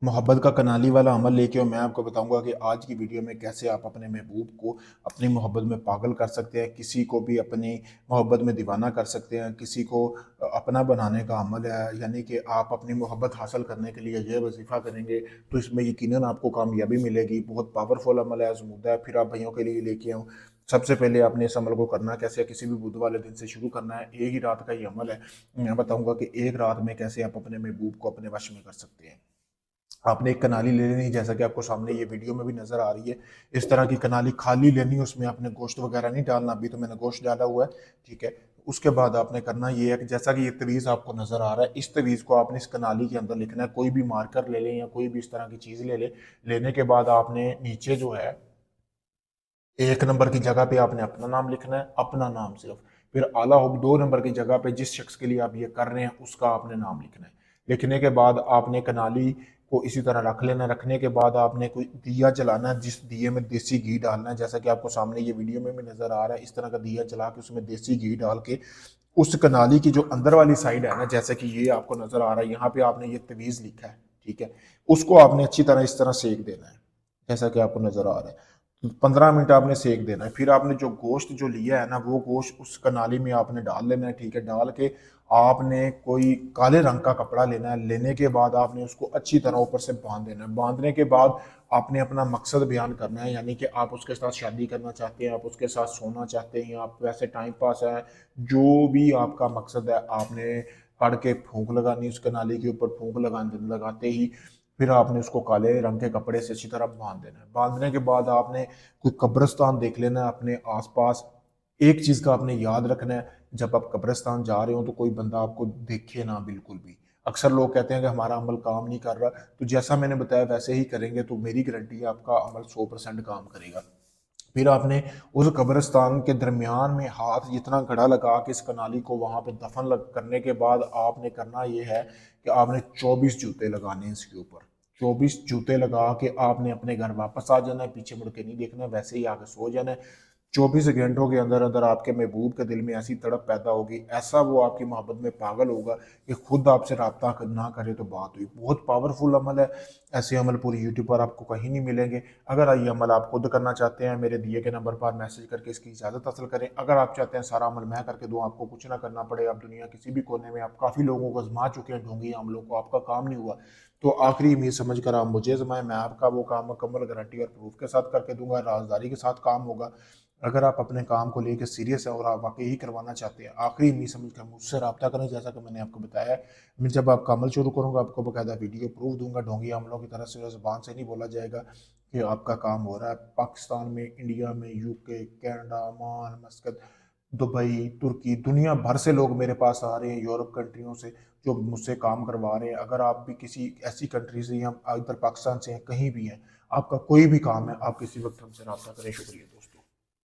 मोहब्बत का कनाली वाला अमल लेके और मैं आपको बताऊंगा कि आज की वीडियो में कैसे आप अपने महबूब को अपनी मोहब्बत में पागल कर सकते हैं, किसी को भी अपनी मोहब्बत में दीवाना कर सकते हैं, किसी को अपना बनाने का अमल है। यानी कि आप अपनी मोहब्बत हासिल करने के लिए ये वजीफ़ा करेंगे तो इसमें यकीनन आपको कामयाबी मिलेगी। बहुत पावरफुल अमल है, आजमूदा है। फिर आप भाइयों के लिए लेके आऊँ। सबसे पहले आपने इस अमल को करना कैसे है, किसी भी बुध वाले दिन से शुरू करना है। एक ही रात का ये अमल है। मैं बताऊंगा कि एक रात में कैसे आप अपने महबूब को अपने वश में कर सकते हैं। आपने एक कनाली ले लेनी, जैसा कि आपको सामने ये वीडियो में भी नजर आ रही है। इस तरह की कनाली खाली लेनी, उसमें आपने गोश्त वगैरह नहीं डालना। अभी तो मैंने गोश्त डाला हुआ है, ठीक है। उसके बाद आपने करना ये है कि जैसा कि ये तवीज़ आपको नजर आ रहा है, इस तवीज़ को आपने इस कनाली के अंदर लिखना है। कोई भी मार्कर ले लें या कोई भी इस तरह की चीज़ ले लें। लेने के बाद आपने नीचे जो है एक नंबर की जगह पे आपने अपना नाम लिखना है, अपना नाम सिर्फ। फिर आला हुब दो नंबर की जगह पे जिस शख्स के लिए आप ये कर रहे हैं उसका आपने नाम लिखना है। लिखने के बाद आपने कनाली को इसी तरह रख लेना है। रखने के बाद आपने कोई दिया जलाना है, जिस दिए में देसी घी डालना है, जैसा कि आपको सामने ये वीडियो में भी नजर आ रहा है। इस तरह का दिया जला के उसमें देसी घी डाल के उस कनाली की जो अंदर वाली साइड है ना, जैसे कि ये आपको नजर आ रहा है, यहाँ पे आपने ये तवीज़ लिखा है, ठीक है। उसको आपने अच्छी तरह इस तरह सेक देना है, जैसा कि आपको नजर आ रहा है। 15 मिनट आपने सेक देना है। फिर आपने जो गोश्त जो लिया है ना, वो गोश्त उस कनाली में आपने डाल लेना है, ठीक है। डाल के आपने कोई काले रंग का कपड़ा लेना है। लेने के बाद आपने उसको अच्छी तरह ऊपर से बांध देना है। बांधने के बाद आपने अपना मकसद बयान करना है, यानी कि आप उसके साथ शादी करना चाहते हैं, आप उसके साथ सोना चाहते हैं, आप वैसे टाइम पास है, जो भी आपका मकसद है आपने पढ़ के फूंक लगानी। उसके नाली के ऊपर फूंक लगाते ही फिर आपने उसको काले रंग के कपड़े से अच्छी तरह बांध देना है। बांधने के बाद आपने कोई कब्रिस्तान देख लेना है अपने आसपास। एक चीज़ का आपने याद रखना है, जब आप कब्रिस्तान जा रहे हो तो कोई बंदा आपको देखे ना, बिल्कुल भी। अक्सर लोग कहते हैं कि हमारा अमल काम नहीं कर रहा, तो जैसा मैंने बताया वैसे ही करेंगे तो मेरी गारंटी है आपका अमल 100% काम करेगा। फिर आपने उस कब्रिस्तान के दरमियान में हाथ जितना गड़ा लगा के इस कनाली को वहां पे करने के बाद आपने करना ये है कि आपने 24 जूते लगाने हैं इसके ऊपर। 24 जूते लगा के आपने अपने घर वापस आ जाना है, पीछे मुड़ के नहीं देखना, वैसे ही आके सो जाना है। 24 घंटों के अंदर अंदर आपके महबूब के दिल में ऐसी तड़प पैदा होगी, ऐसा वो आपकी मोहब्बत में पागल होगा कि खुद आपसे रब्ता ना करे तो बात हुई। बहुत पावरफुल अमल है। ऐसे अमल पूरी यूट्यूब पर आपको कहीं नहीं मिलेंगे। अगर ये अमल आप खुद करना चाहते हैं, मेरे दिए के नंबर पर मैसेज करके इसकी इजाज़त हासिल करें। अगर आप चाहते हैं सारा अमल मैं करके दूँ, आपको कुछ ना करना पड़े, आप दुनिया किसी भी कोने में, आप काफ़ी लोगों को आजमा चुके हैं ढोंगी अमलों को, आपका काम नहीं हुआ, तो आखिरी उम्मीद समझ कर आप मुझे आजमाएं। मैं आपका वो काम मुकम्मल गारंटी और प्रूफ के साथ करके दूंगा, राजदारी के साथ काम होगा। अगर आप अपने काम को लेकर सीरियस है और आप वाकई ही करवाना चाहते हैं, आखिरी उम्मीद समझ कर मुझसे रब्ता करें, जैसा कि मैंने आपको बताया है। मैं जब आपका अमल शुरू करूँगा आपको बाकायदा वीडियो प्रूफ दूंगा। ढोंगी अमलों की तरह से ज़बान से नहीं बोला जाएगा कि आपका काम हो रहा है। पाकिस्तान में, इंडिया में, UK, Canada, Oman, Muscat, Dubai, तुर्की, दुनिया भर से लोग मेरे पास आ रहे हैं, यूरोप कंट्रियों से, जो मुझसे काम करवा रहे हैं। अगर आप भी किसी ऐसी कंट्री से या इधर पाकिस्तान से हैं, कहीं भी हैं, आपका कोई भी काम है, आप किसी वक्त हमसे रब्ता करें। शुक्रिया।